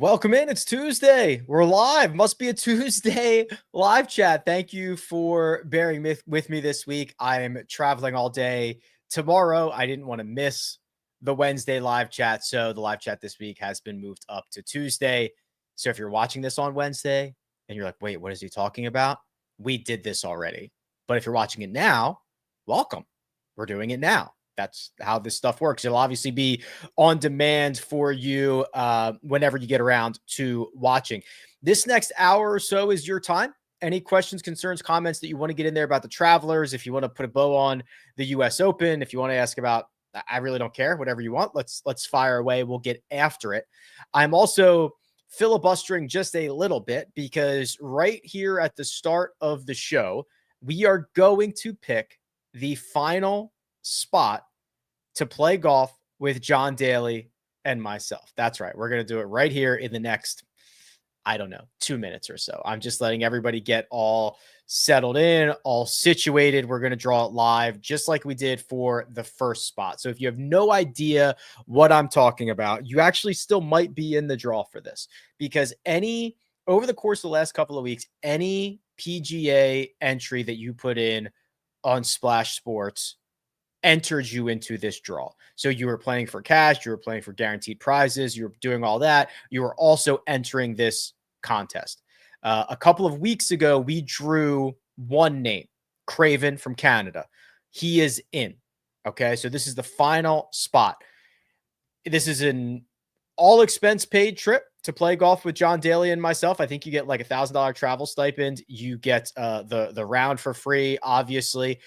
Welcome in. It's Tuesday. We're live. Must be a Tuesday live chat. Thank you for bearing with me this week. I'm traveling all day tomorrow. I didn't want to miss the Wednesday live chat, so the live chat this week has been moved up to Tuesday. So if you're watching this on Wednesday and you're like, wait, what is he talking about? We did this already. But if you're watching it now, welcome. We're doing it now. That's how this stuff works. It'll obviously be on demand for you whenever you get around to watching. This next hour or so is your time. Any questions, concerns, comments that you want to get in there about the Travelers, if you want to put a bow on the U.S. Open, if you want to ask about, I really don't care, whatever you want, let's fire away. We'll get after it. I'm also filibustering just a little bit because right here at the start of the show, we are going to pick the final spot to play golf with John Daly and myself. That's right. We're going to do it right here in the next, 2 minutes or so. I'm just letting everybody get all settled in, all situated. We're going to draw it live just like we did for the first spot. So if you have no idea what I'm talking about, you actually still might be in the draw for this because over the course of the last couple of weeks, any PGA entry that you put in on Splash Sports entered you into this draw. So you were playing for cash, you were playing for guaranteed prizes, you were doing all that. You were also entering this contest. A couple of weeks ago, we drew one name, Craven from Canada. He is in. Okay, so this is the final spot. This is an all expense paid trip to play golf with John Daly and myself. I think you get like $1,000 travel stipend. You get the round for free. Obviously,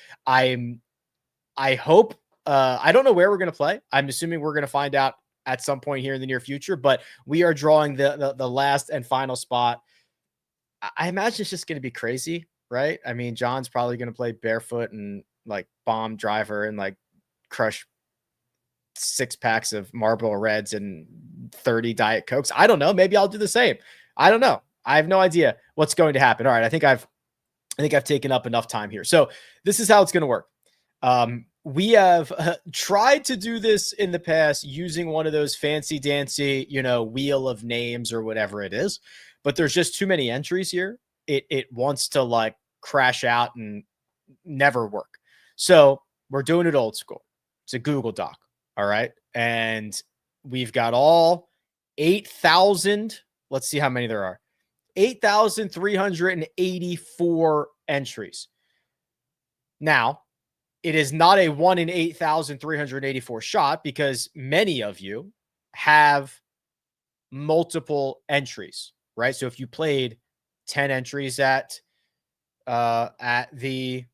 I hope, I don't know where we're going to play. I'm assuming we're going to find out at some point here in the near future, but we are drawing the last and final spot. I imagine it's just going to be crazy, right? I mean, John's probably going to play barefoot and like bomb driver and like crush 6 packs of Marlboro Reds and 30 Diet Cokes. I don't know. Maybe I'll do the same. I don't know. I have no idea what's going to happen. All right. I think I've taken up enough time here. So this is how it's going to work. We have tried to do this in the past using one of those fancy dancy, wheel of names or whatever it is, but there's just too many entries here. It wants to like crash out and never work. So we're doing it old school. It's a Google Doc. All right. And we've got all 8,000. Let's see how many there are. 8,384 entries. Now, it is not a 1 in 8,384 shot because many of you have multiple entries, right? So if you played 10 entries at the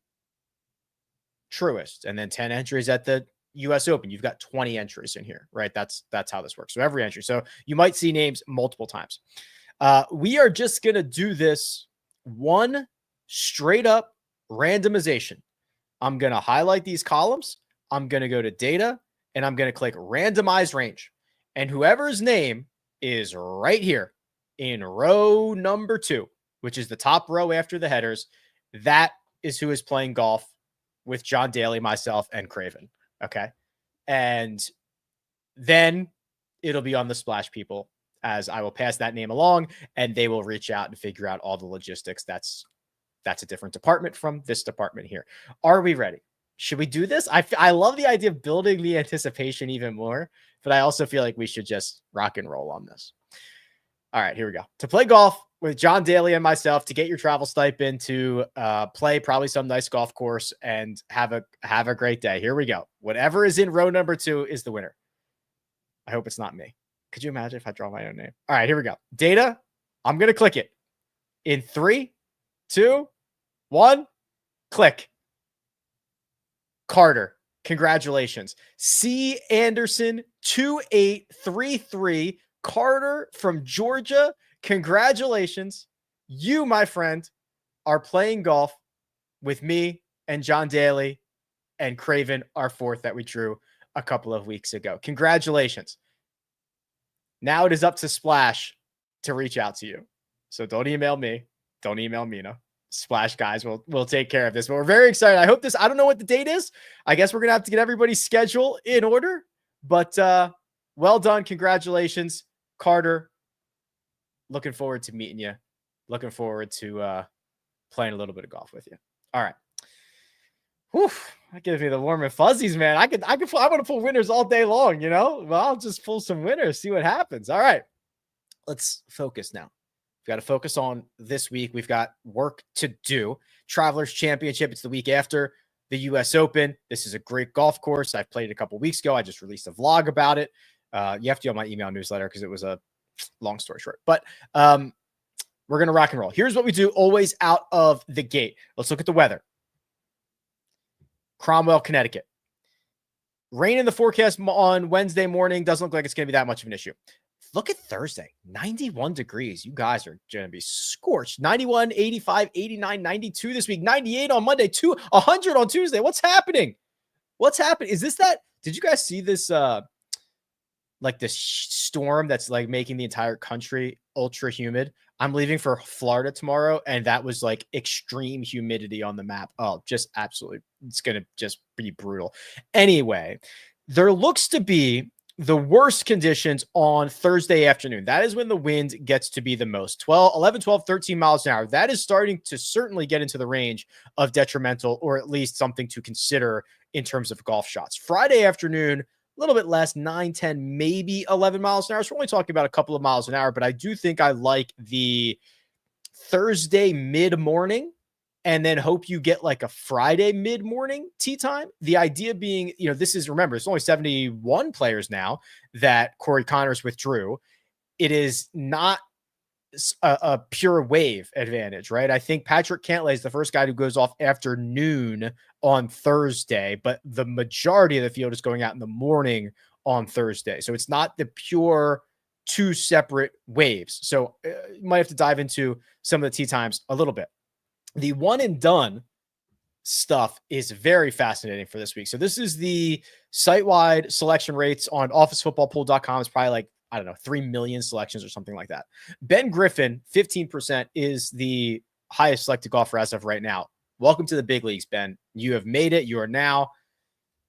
Truist and then 10 entries at the US Open, you've got 20 entries in here, right? That's how this works. So every entry. So you might see names multiple times. We are just going to do this one straight up randomization. I'm going to highlight these columns. I'm going to go to data and I'm going to click randomize range. And whoever's name is right here in row number 2, which is the top row after the headers, that is who is playing golf with John Daly, myself, and Craven. Okay. And then it'll be on the Splash people as I will pass that name along and they will reach out and figure out all the logistics. That's a different department from this department here. Are we ready? Should we do this? I love the idea of building the anticipation even more, but I also feel like we should just rock and roll on this. All right, here we go. To play golf with John Daly and myself, to get your travel stipend, to play probably some nice golf course and have a great day. Here we go. Whatever is in row number 2 is the winner. I hope it's not me. Could you imagine if I draw my own name? All right, here we go. Data. I'm going to click it in 3, 2, 1, click. Carter, congratulations. C. Anderson, 2833. Carter from Georgia, congratulations. You, my friend, are playing golf with me and John Daly and Craven, our fourth that we drew a couple of weeks ago. Congratulations. Now it is up to Splash to reach out to you. So don't email me. Don't email Mina. Splash guys will take care of this. But we're very excited. I hope this, I don't know what the date is. I guess we're going to have to get everybody's schedule in order. But well done. Congratulations, Carter. looking forward to meeting you. Looking forward to playing a little bit of golf with you. All right. Whew, that gives me the warm and fuzzies, man. I want to pull winners all day long, you know? Well, I'll just pull some winners, see what happens. All right. Let's focus now. We've got to focus on this week. We've got work to do. Travelers Championship. It's the week after the US Open. This is a great golf course. I played it a couple weeks ago. I just released a vlog about it. You have to go on my email newsletter because it was a long story short. But we're going to rock and roll. Here's what we do always out of the gate. Let's look at the weather. Cromwell, Connecticut. Rain in the forecast on Wednesday morning. Doesn't look like it's going to be that much of an issue. Look at Thursday, 91 degrees. You guys are going to be scorched. 91, 85, 89, 92 this week, 98 on Monday, 100 on Tuesday. What's happening? What's happening? Is this that? Did you guys see this, like this storm that's like making the entire country ultra humid? I'm leaving for Florida tomorrow, and that was like extreme humidity on the map. Oh, just absolutely. It's going to just be brutal. Anyway, there looks to be the worst conditions on Thursday afternoon. That is when the wind gets to be the most. 11, 12, 13 miles an hour. That is starting to certainly get into the range of detrimental, or at least something to consider in terms of golf shots. Friday afternoon, a little bit less, 9, 10, maybe 11 miles an hour. So we're only talking about a couple of miles an hour, but I do think I like the Thursday mid-morning and then hope you get like a Friday mid-morning tee time. The idea being, you know, this is, remember, it's only 71 players now that Corey Connors withdrew. It is not a pure wave advantage, right? I think Patrick Cantlay is the first guy who goes off after noon on Thursday, but the majority of the field is going out in the morning on Thursday. So it's not the pure two separate waves. So you might have to dive into some of the tee times a little bit. The one and done stuff is very fascinating for this week. So this is the site-wide selection rates on officefootballpool.com. It's probably like, I don't know, 3 million selections or something like that. Ben Griffin, 15% is the highest selected golfer as of right now. Welcome to the big leagues, Ben. You have made it. You are now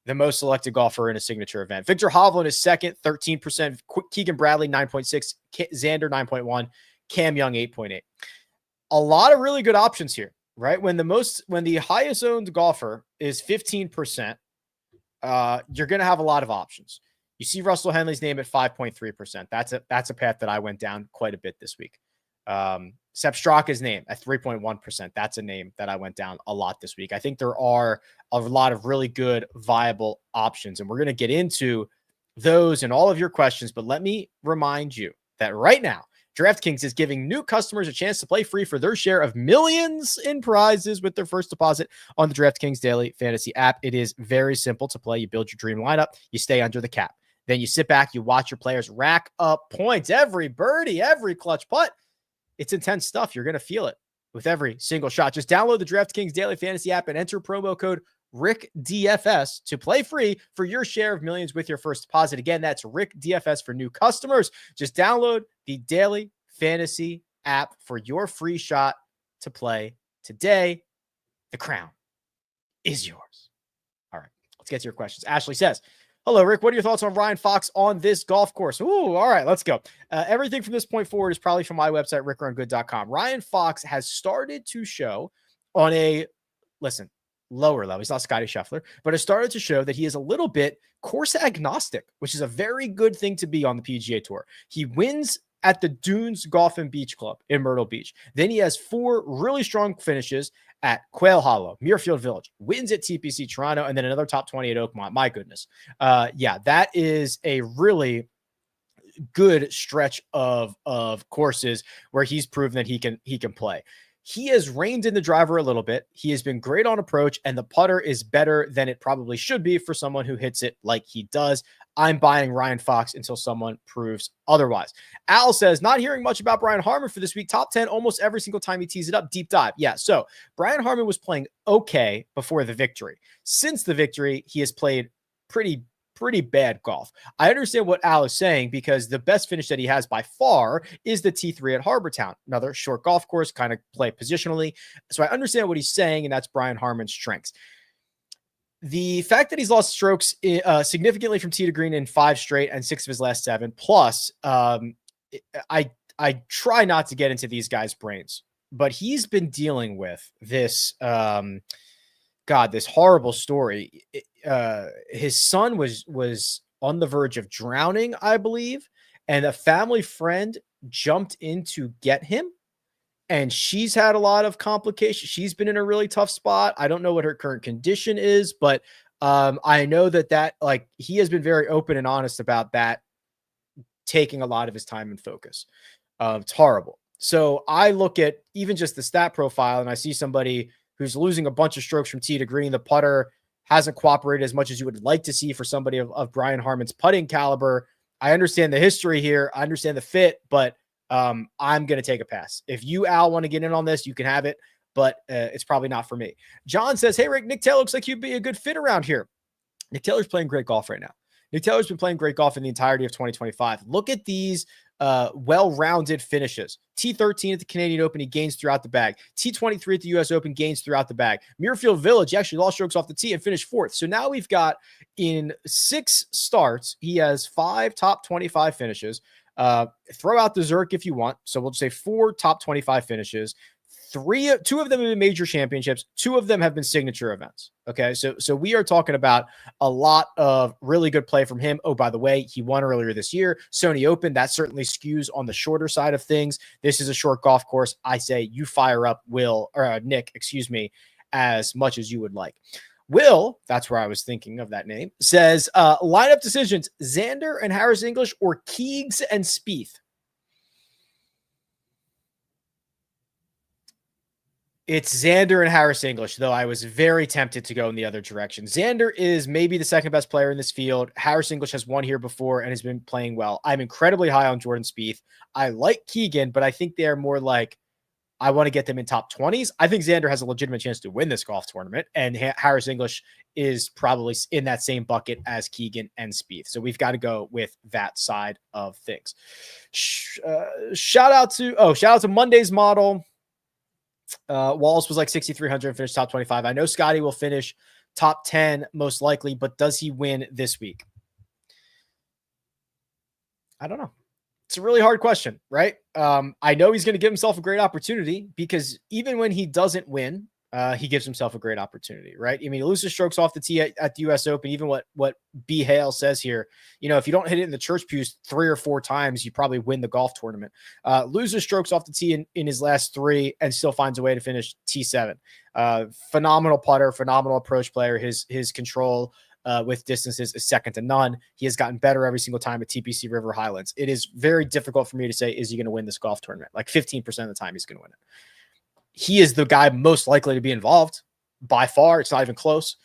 the most selected golfer in a signature event. Victor Hovland is second, 13%. Keegan Bradley, 9.6. Xander, 9.1. Cam Young, 8.8. A lot of really good options here, right? When the highest owned golfer is 15%, you're going to have a lot of options. You see Russell Henley's name at 5.3%. That's a path that I went down quite a bit this week. Sepp Straka's name at 3.1%. That's a name that I went down a lot this week. I think there are a lot of really good, viable options, and we're going to get into those and all of your questions. But let me remind you that right now, DraftKings is giving new customers a chance to play free for their share of millions in prizes with their first deposit on the DraftKings Daily Fantasy app. It is very simple to play. You build your dream lineup. You stay under the cap. Then you sit back, you watch your players rack up points. Every birdie, every clutch putt. It's intense stuff. You're going to feel it with every single shot. Just download the DraftKings Daily Fantasy app and enter promo code RickDFS to play free for your share of millions with your first deposit. Again, that's RickDFS for new customers. Just download the Daily Fantasy app for your free shot to play today. The crown is yours. All right, let's get to your questions. Ashley says, hello, Rick. What are your thoughts on Ryan Fox on this golf course? Ooh, all right, let's go. Everything from this point forward is probably from my website, rickrungood.com. Ryan Fox has started to show on a, lower level. He's not Scottie Scheffler, but has started to show that he is a little bit course agnostic, which is a very good thing to be on the PGA Tour. He wins at the Dunes Golf and Beach Club in Myrtle Beach. Then he has 4 really strong finishes at Quail Hollow, Muirfield Village, wins at TPC Toronto, and then another top 20 at Oakmont. My goodness. Yeah, that is a really good stretch of courses where he's proven that he can play. He has reined in the driver a little bit. He has been great on approach, and the putter is better than it probably should be for someone who hits it like he does. I'm buying Ryan Fox until someone proves otherwise. Al says, not hearing much about Brian Harman for this week. Top 10 almost every single time he tees it up. Deep dive. Yeah, so Brian Harman was playing okay before the victory. Since the victory, he has played pretty bad golf. I understand what Al is saying because the best finish that he has by far is the T3 at Harbortown, another short golf course, kind of play positionally. So I understand what he's saying, and that's Brian Harman's strengths. The fact that he's lost strokes significantly from tee to green in 5 straight and 6 of his last 7, plus I I try not to get into these guys' brains, but he's been dealing with this, this horrible story. His son was on the verge of drowning, I believe, and a family friend jumped in to get him. And she's had a lot of complications. She's been in a really tough spot. I don't know what her current condition is, but I know that like he has been very open and honest about that taking a lot of his time and focus. It's horrible. So I look at even just the stat profile and I see somebody who's losing a bunch of strokes from tee to green. The putter hasn't cooperated as much as you would like to see for somebody of Brian Harman's putting caliber. I understand the history here. I understand the fit, but I'm going to take a pass. If you, Al, want to get in on this, you can have it, but it's probably not for me. John says, hey, Rick, Nick Taylor looks like he'd be a good fit around here. Nick Taylor's playing great golf right now. Nick Taylor's been playing great golf in the entirety of 2025. Look at these well-rounded finishes. T13 at the Canadian Open, he gains throughout the bag. T23 at the U.S. Open, gains throughout the bag. Muirfield Village, he actually lost strokes off the tee and finished fourth. So now we've got, in 6 starts, he has 5 top 25 finishes. Throw out the Zurich if you want. So we'll just say 4 top 25 finishes. 2 of them have been major championships. 2 of them have been signature events. Okay. So we are talking about a lot of really good play from him. Oh, by the way, he won earlier this year, Sony Open. That certainly skews on the shorter side of things. This is a short golf course. I say you fire up Nick, as much as you would like. Will, that's where I was thinking of that name, says lineup decisions, Xander and Harris English or Keegs and Spieth. It's Xander and Harris English, though I was very tempted to go in the other direction. Xander is maybe the second best player in this field. Harris English has won here before and has been playing well. I'm incredibly high on Jordan Spieth. I like Keegan, but I think they're more like, I want to get them in top 20s. I think Xander has a legitimate chance to win this golf tournament, and Harris English is probably in that same bucket as Keegan and Spieth. So we've got to go with that side of things. Shout out to Monday's model. Wallace was like 6,300 and finished top 25. I know Scottie will finish top 10 most likely, but does he win this week? I don't know. It's a really hard question, right? I know he's going to give himself a great opportunity because even when he doesn't win, he gives himself a great opportunity, right? I mean, he loses strokes off the tee at the U.S. Open. Even what B. Hale says here, if you don't hit it in the church pews 3 or 4 times, you probably win the golf tournament. Loses strokes off the tee in his last 3 and still finds a way to finish T7. Phenomenal putter, phenomenal approach player. His control with distances is second to none. He has gotten better every single time at TPC River Highlands. It is very difficult for me to say, is he going to win this golf tournament? Like 15% of the time he's going to win it. He is the guy most likely to be involved by far. It's not even close.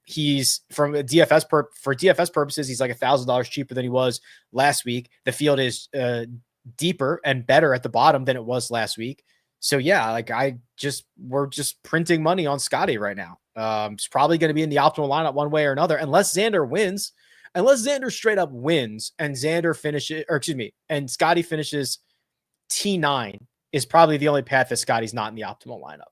He's from a DFS for DFS purposes. He's like $1,000 cheaper than he was last week. The field is deeper and better at the bottom than it was last week. So yeah, we're just printing money on Scottie right now. It's probably going to be in the optimal lineup one way or another, unless Xander wins, unless Xander straight up wins and and Scottie finishes T9 is probably the only path that Scottie's not in the optimal lineup.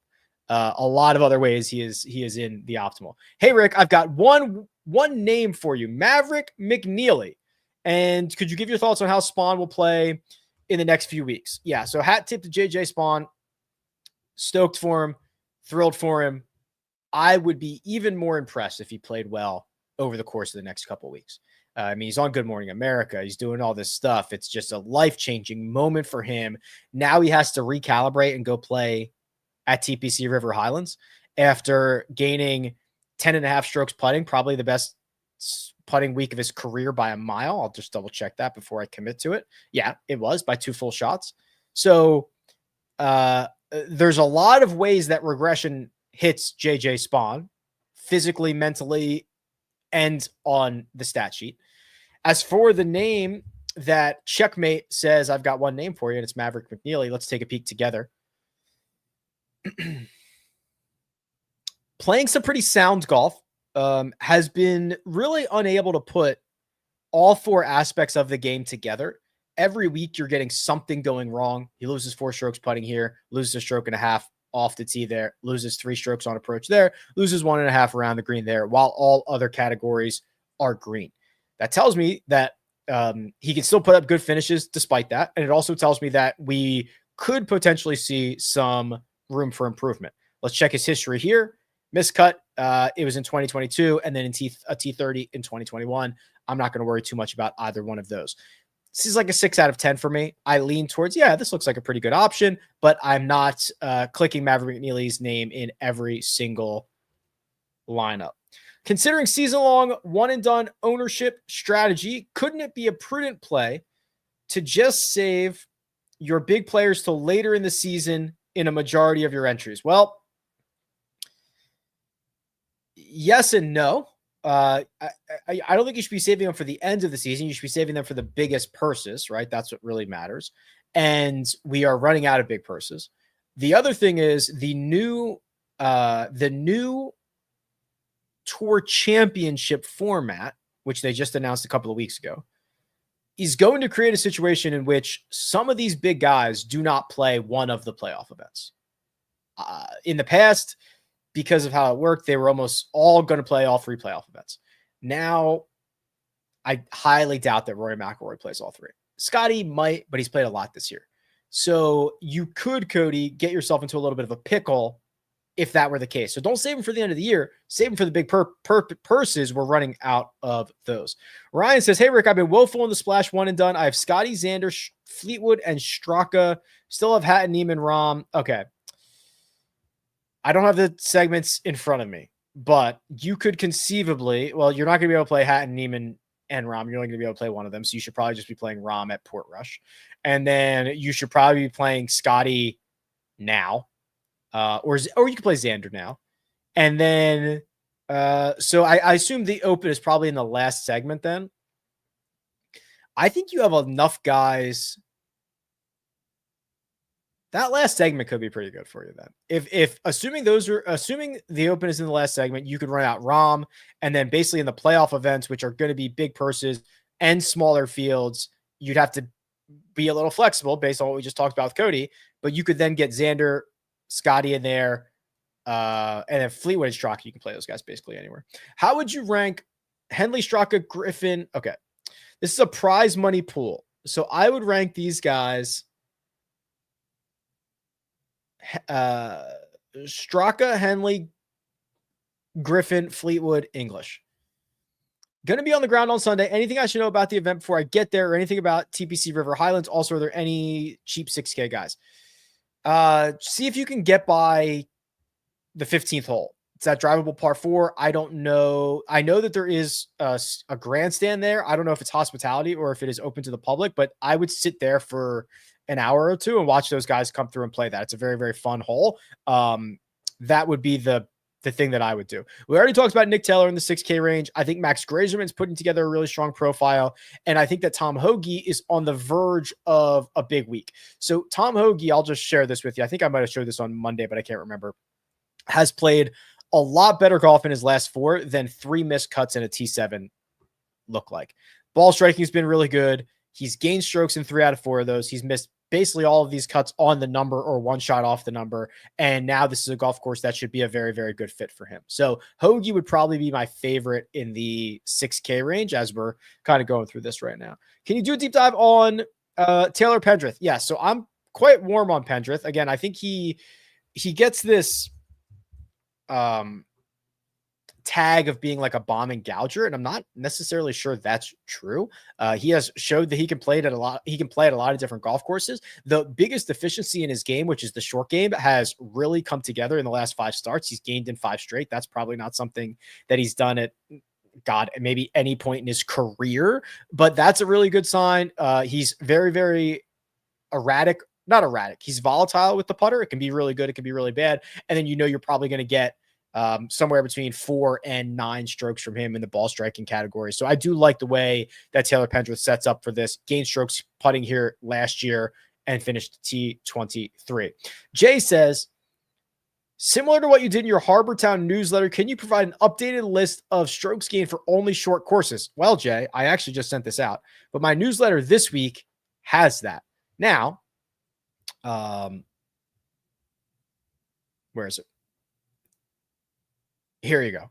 A lot of other ways he is in the optimal. Hey, Rick, I've got one name for you, Maverick McNealy. And could you give your thoughts on how Spawn will play in the next few weeks? Yeah, so hat tip to JJ Spawn. Stoked for him, thrilled for him. I would be even more impressed if he played well over the course of the next couple of weeks. He's on Good Morning America. He's doing all this stuff. It's just a life-changing moment for him. Now he has to recalibrate and go play at TPC River Highlands after gaining 10.5 strokes putting, probably the best putting week of his career by a mile. I'll just double check that before I commit to it. Yeah, it was by 2 full shots. So there's a lot of ways that regression hits JJ Spawn physically, mentally, and on the stat sheet. As for the name that Checkmate says, I've got one name for you, and it's Maverick McNealy. Let's take a peek together. Playing some pretty sound golf, has been really unable to put all 4 aspects of the game together. Every week you're getting something going wrong. He loses 4 strokes putting here, loses a stroke and a half off the tee there, loses 3 strokes on approach there, loses 1.5 around the green there, while all other categories are green. That tells me that he can still put up good finishes despite that. And it also tells me that we could potentially see some room for improvement. Let's check his history here. Miscut. It was in 2022 and then in a T30 in 2021. I'm not going to worry too much about either one of those. This is like a 6 out of 10 for me. I lean towards, yeah, this looks like a pretty good option, but I'm not clicking Maverick McNealy's name in every single lineup. Considering season-long one-and-done ownership strategy, couldn't it be a prudent play to just save your big players till later in the season in a majority of your entries? Well, yes and no. I don't think you should be saving them for the end of the season. You should be saving them for the biggest purses, right? That's what really matters. And we are running out of big purses. The other thing is the new Tour Championship format, which they just announced a couple of weeks ago, is going to create a situation in which some of these big guys do not play one of the playoff events. In the past, because of how it worked, they were almost all going to play all 3 playoff events. Now, I highly doubt that Rory McIlroy plays all 3. Scottie might, but he's played a lot this year. So you could, Cody, get yourself into a little bit of a pickle if that were the case. So don't save them for the end of the year. Save them for the big purses. We're running out of those. Ryan says, hey, Rick, I've been woeful in the splash one and done. I have Scottie, Xander, Fleetwood, and Straka. Still have Hatton, Neiman, Rahm. Okay. I don't have the segments in front of me, but you could conceivably, well, you're not going to be able to play Hatton, Neiman, and Rahm. You're only going to be able to play one of them. So you should probably just be playing Rahm at Portrush. And then you should probably be playing Scottie now. Or you can play Xander now. And then, so I assume the Open is probably in the last segment then. I think you have enough guys. That last segment could be pretty good for you then. If assuming the Open is in the last segment, you could run out Rahm, and then basically in the playoff events, which are going to be big purses and smaller fields, you'd have to be a little flexible based on what we just talked about with Cody, but you could then get Xander, Scottie in there, and then Fleetwood and Straka. You can play those guys basically anywhere. How would you rank Henley, Straka, Griffin? Okay. This is a prize money pool. So I would rank these guys Straka, Henley, Griffin, Fleetwood, English. Going to be on the ground on Sunday. Anything I should know about the event before I get there, or anything about TPC River Highlands? Also, are there any cheap 6K guys? See if you can get by the 15th hole. It's that drivable par 4. I don't know. I know that there is a grandstand there. I don't know if it's hospitality or if it is open to the public, but I would sit there for an hour or two and watch those guys come through and play that. It's a very, very fun hole. That would be the thing that I would do. We already talked about Nick Taylor in the 6K range. I think Max Grazerman's putting together a really strong profile. And I think that Tom Hoge is on the verge of a big week. So Tom Hoge, I'll just share this with you. I think I might have showed this on Monday, but I can't remember. Has played a lot better golf in his last 4 than 3 missed cuts in a T7 look like. Ball striking has been really good. He's gained strokes in 3 out of 4 of those. He's missed basically all of these cuts on the number or one shot off the number. And now this is a golf course that should be a very, very good fit for him. So Hoge would probably be my favorite in the 6K range as we're kind of going through this right now. Can you do a deep dive on Taylor Pendrith? Yeah. So I'm quite warm on Pendrith. Again, I think he gets this tag of being like a bombing gouger, and I'm not necessarily sure that's true. He has showed that he can play at a lot of different golf courses. The biggest deficiency in his game, which is the short game, has really come together in the last 5 starts. He's gained in 5 straight. That's probably not something that he's done at maybe any point in his career, but that's a really good sign. He's very, very erratic. Not erratic. He's volatile with the putter. It can be really good. It can be really bad. And then, you're probably going to get somewhere between 4 and 9 strokes from him in the ball striking category. So I do like the way that Taylor Pendrith sets up for this. Gained strokes putting here last year and finished T23. Jay says, similar to what you did in your Harbortown newsletter, can you provide an updated list of strokes gained for only short courses? Well, Jay, I actually just sent this out, but my newsletter this week has that. Now, where is it? Here you go.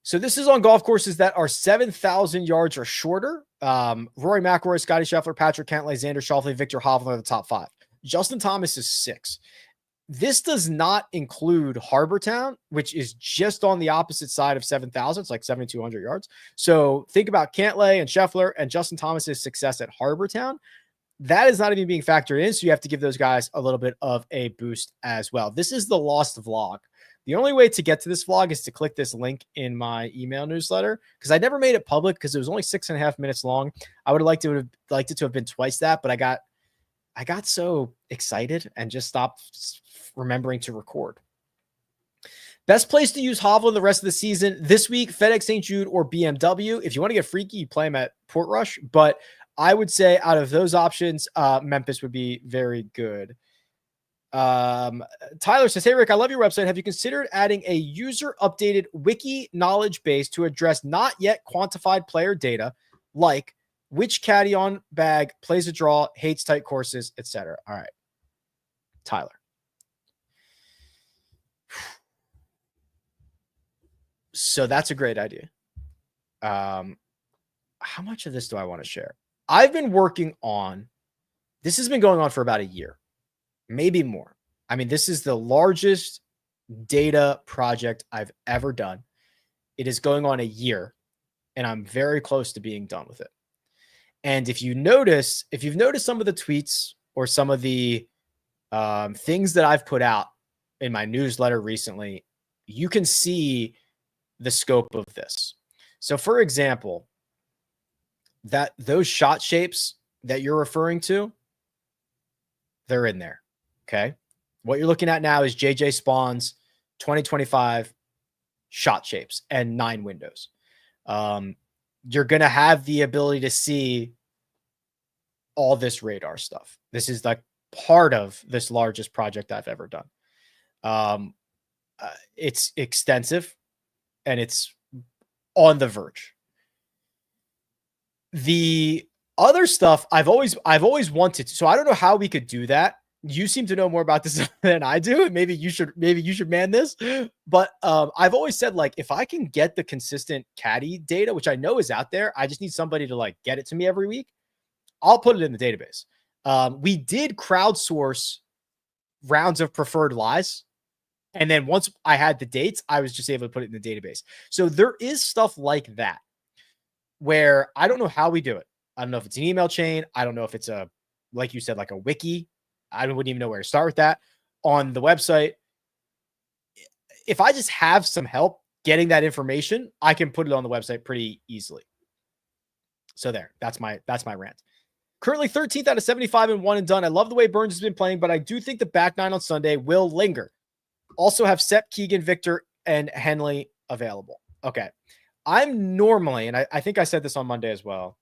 So this is on golf courses that are 7,000 yards or shorter. Rory McIlroy, Scottie Scheffler, Patrick Cantlay, Xander Schauffele, Victor Hovland are the top 5. Justin Thomas is 6. This does not include Harbortown, which is just on the opposite side of 7,000. It's like 7,200 yards. So think about Cantlay and Scheffler and Justin Thomas's success at Harbortown. That is not even being factored in. So you have to give those guys a little bit of a boost as well. This is the lost vlog. The only way to get to this vlog is to click this link in my email newsletter, because I never made it public because it was only 6.5 minutes long. I would have liked it to have been twice that, but I got so excited and just stopped remembering to record. Best place to use Hovland the rest of the season this week: FedEx St. Jude or BMW. If you want to get freaky, you play him at Portrush, but I would say out of those options, Memphis would be very good. Tyler says, hey, Rick, I love your website. Have you considered adding a user updated wiki knowledge base to address not yet quantified player data, like which caddy on bag plays a draw, hates tight courses, etc.? All right, Tyler. So that's a great idea. How much of this do I want to share? I've been working on, this has been going on for about a year, maybe more. I mean, this is the largest data project I've ever done. It is going on a year, and I'm very close to being done with it. And if you've noticed some of the tweets or some of the things that I've put out in my newsletter recently, you can see the scope of this. So for example, those shot shapes that you're referring to, they're in there. Okay. What you're looking at now is JJ Spawn's 2025 shot shapes and 9 windows. You're going to have the ability to see all this radar stuff. This is like part of this largest project I've ever done. It's extensive and it's on the verge. The other stuff I've always wanted to, so I don't know how we could do that. You seem to know more about this than I do. Maybe you should man this, but I've always said, like, if I can get the consistent caddy data, which I know is out there, I just need somebody to like get it to me every week. I'll put it in the database. We did crowdsource rounds of preferred lies. And then once I had the dates, I was just able to put it in the database. So there is stuff like that where I don't know how we do it. I don't know if it's an email chain. I don't know if it's like you said, like a wiki. I wouldn't even know where to start with that on the website. If I just have some help getting that information, I can put it on the website pretty easily. So there, that's my rant. Currently 13th out of 75 and 1 and done. I love the way Burns has been playing, but I do think the back 9 on Sunday will linger. Also have Sepp, Keegan, Victor, and Henley available. Okay. I'm normally, and I think I said this on Monday as well,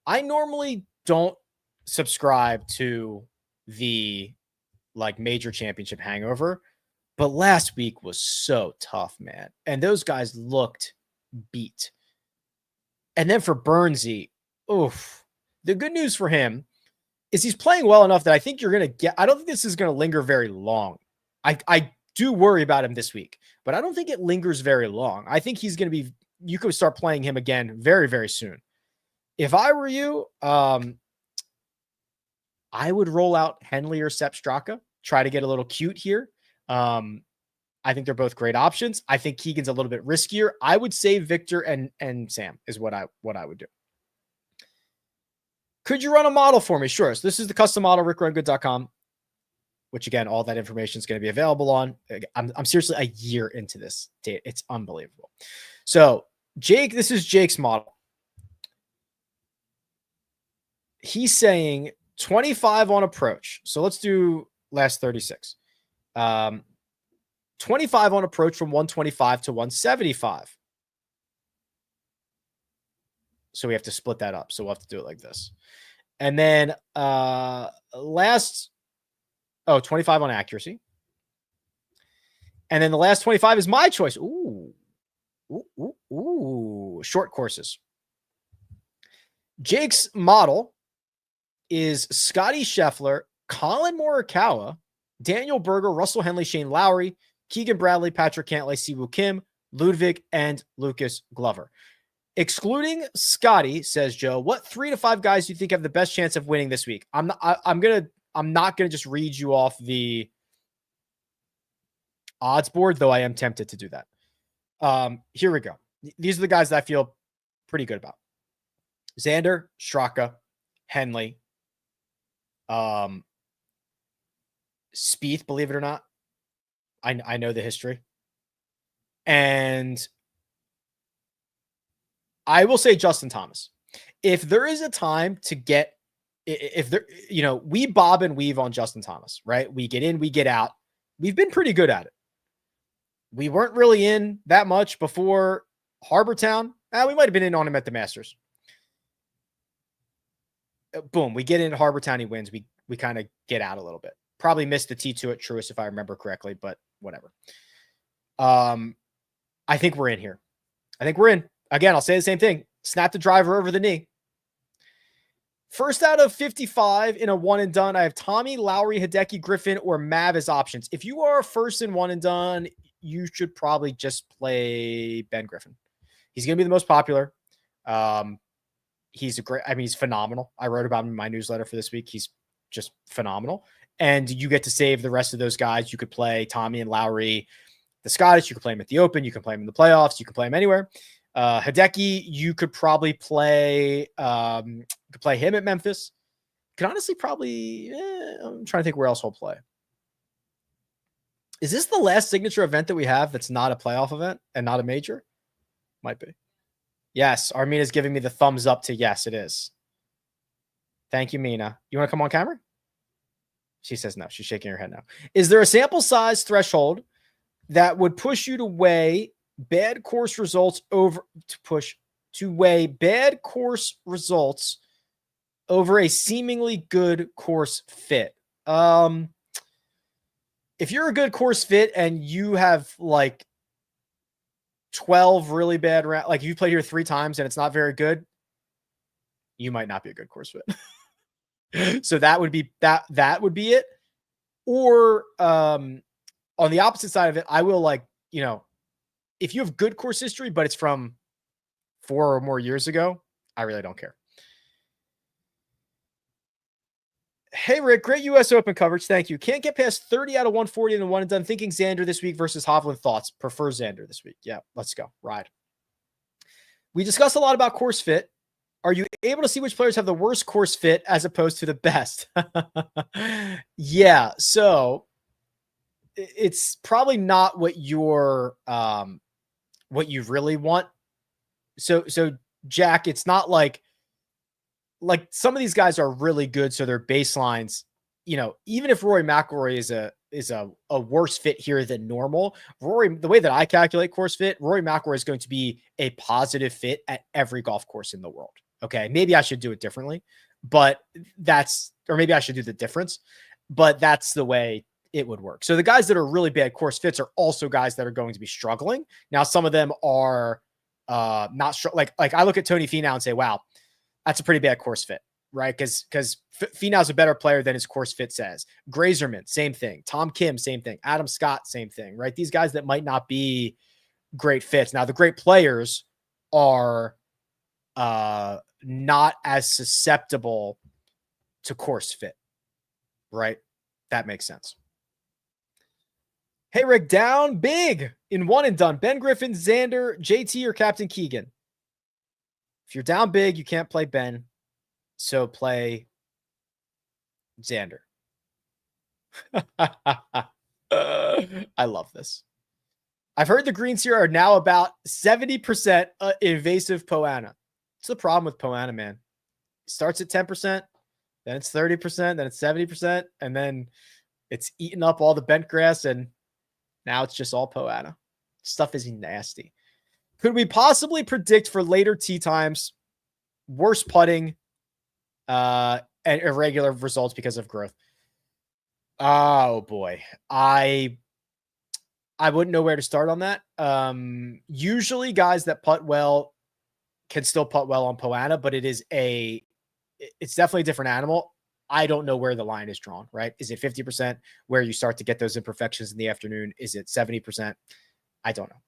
I normally don't subscribe to the like major championship hangover, but last week was so tough, man. And those guys looked beat. And then for Burnsy, oof. The good news for him is he's playing well enough that I think you're going to get, I don't think this is going to linger very long. I do worry about him this week, but I don't think it lingers very long. I think he's going to be, you could start playing him again very, very soon. If I were you, I would roll out Henley or Sepp Straka, try to get a little cute here. I think they're both great options. I think Keegan's a little bit riskier. I would say Victor and Sam is what I would do. Could you run a model for me? Sure. So this is the custom model, rickrungood.com, which again, all that information is going to be available on. I'm seriously a year into this date. It's unbelievable. So Jake, this is Jake's model. He's saying 25 on approach. So let's do last 36. 25 on approach from 125 to 175. So we have to split that up. So we'll have to do it like this. And then 25 on accuracy. And then the last 25 is my choice. Ooh. Short courses. Jake's model is Scottie Scheffler, Colin Morikawa, Daniel Berger, Russell Henley, Shane Lowry, Keegan Bradley, Patrick Cantlay, Siwoo Kim, Ludvig, and Lucas Glover. Excluding Scottie, says Joe, what 3 to 5 guys do you think have the best chance of winning this week? I'm not gonna just read you off the odds board, though I am tempted to do that. Here we go. These are the guys that I feel pretty good about. Xander, Straka, Henley, Spieth, believe it or not. I know the history. And I will say Justin Thomas. If there is a time to get, if there, we bob and weave on Justin Thomas, right? We get in, we get out. We've been pretty good at it. We weren't really in that much before Harbortown. We might have been in on him at the Masters. Boom, we get into Harbortown, he wins. We kind of get out a little bit. Probably missed the T2 at Truist if I remember correctly, but whatever. I think we're in here. I think we're in. Again, I'll say the same thing. Snap the driver over the knee. First out of 55 in a one and done, I have Tommy, Lowry, Hideki, Griffin, or Mav as options. If you are first in one and done, you should probably just play Ben Griffin. He's going to be the most popular. He's he's phenomenal. I wrote about him in my newsletter for this week. He's just phenomenal. And you get to save the rest of those guys. You could play Tommy and Lowry, the Scottish. You could play him at the Open. You can play him in the playoffs. You can play him anywhere. Hideki, you could probably play. Could play him at Memphis. Could honestly probably. I'm trying to think where else he'll play. Is this the last signature event that we have that's not a playoff event and not a major? Might be. Yes, Armina's giving me the thumbs up to yes, it is. Thank you, Mina. You want to come on camera? She says no. She's shaking her head now. Is there a sample size threshold that would push you to weigh bad course results over over a seemingly good course fit? If you're a good course fit and you have like 12 really bad rounds, like you played here 3 times and it's not very good, you might not be a good course fit. So that would be it. Or on the opposite side of it, I will if you have good course history, but it's from 4 or more years ago, I really don't care. Hey, Rick, great U.S. Open coverage. Thank you. Can't get past 30 out of 140 in the one and done. Thinking Xander this week versus Hovland. Thoughts? Prefer Xander this week. Yeah, let's go. Ride. We discussed a lot about course fit. Are you able to see which players have the worst course fit as opposed to the best? Yeah, so it's probably not what you're what you really want. So Jack, it's not like some of these guys are really good, so their baselines, even if Rory McIlroy is a worse fit here than normal, the way that I calculate course fit, Rory McIlroy is going to be a positive fit at every golf course in the world. Okay, maybe I should do it differently, or maybe I should do the difference, but that's the way it would work. So the guys that are really bad course fits are also guys that are going to be struggling. Now, some of them are not like I look at Tony Finau and say, wow, that's a pretty bad course fit, right? Because Finau's a better player than his course fit says. Grazerman, same thing. Tom Kim, same thing. Adam Scott, same thing, right? These guys that might not be great fits. Now, the great players are not as susceptible to course fit, right? That makes sense. Hey, Rick, down big in one and done. Ben Griffin, Xander, JT, or Captain Keegan? If you're down big, you can't play Ben, so play Xander. I love this. I've heard the greens here are now about 70% invasive Poana. It's the problem with Poana, man. It starts at 10%, then it's 30%, then it's 70%, and then it's eating up all the bent grass, and now it's just all Poana. Stuff is nasty. Could we possibly predict for later tee times worse putting and irregular results because of growth? Oh boy. I wouldn't know where to start on that. Usually guys that putt well can still putt well on Poana, but it's definitely a different animal. I don't know where the line is drawn, right? Is it 50% where you start to get those imperfections in the afternoon? Is it 70%? I don't know.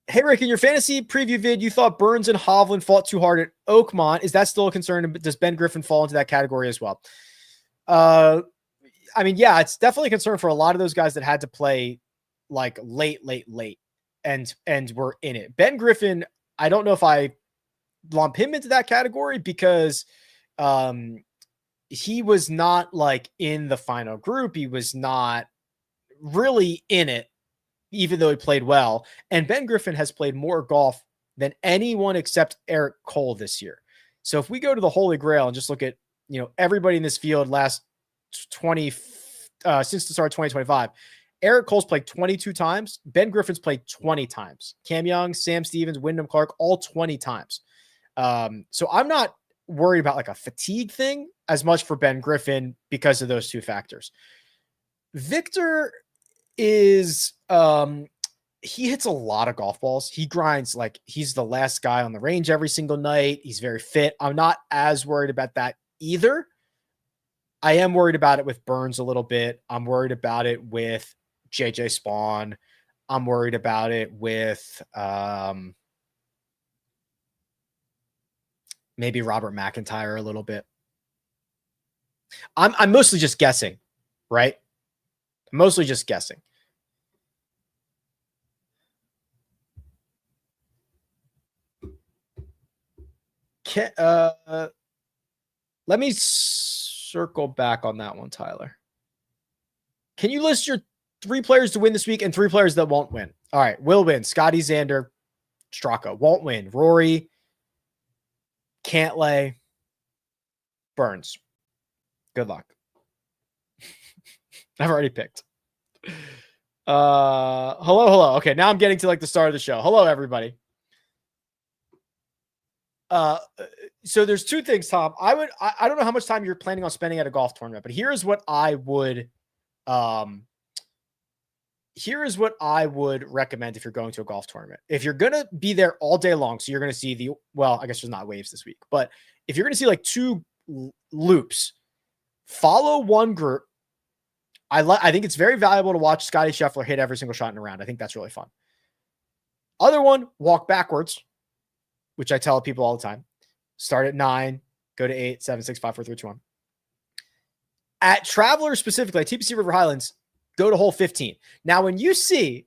Hey, Rick, in your fantasy preview vid, you thought Burns and Hovland fought too hard at Oakmont. Is that still a concern? Does Ben Griffin fall into that category as well? I mean, yeah, it's definitely a concern for a lot of those guys that had to play like late, and were in it. Ben Griffin, I don't know if I lump him into that category because he was not like in the final group. He was not really in it, even though he played well. And Ben Griffin has played more golf than anyone except Eric Cole this year. So if we go to the Holy Grail and just look at, everybody in this field last 20, since the start of 2025, Eric Cole's played 22 times. Ben Griffin's played 20 times. Cam Young, Sam Stevens, Wyndham Clark, all 20 times. So I'm not worried about like a fatigue thing as much for Ben Griffin because of those two factors. Victor is, he hits a lot of golf balls. He grinds like he's the last guy on the range every single night. He's very fit. I'm not as worried about that either. I am worried about it with Burns a little bit. I'm worried about it with JJ Spawn. I'm worried about it with maybe Robert McIntyre a little bit. I'm mostly just guessing, right? Mostly just guessing. Let me circle back on that one, Tyler. Can you list your 3 players to win this week and 3 players that won't win? All right. Will win. Scottie, Xander, Straka. Won't win. Rory, Cantlay, Burns. Good luck. I've already picked. Hello. Okay, now I'm getting to like the start of the show. Hello, everybody. So there's 2 things, Tom. I don't know how much time you're planning on spending at a golf tournament, but here's what I would recommend if you're going to a golf tournament. If you're going to be there all day long, so you're going to see I guess there's not waves this week, but if you're going to see like 2 loops, follow one group. I think it's very valuable to watch Scottie Scheffler hit every single shot in a round. I think that's really fun. Other one, walk backwards, which I tell people all the time. Start at 9, go to 8, 7, 6, 5, 4, 3, 2, 1. At Traveler specifically, at TPC River Highlands, go to hole 15. Now, when you go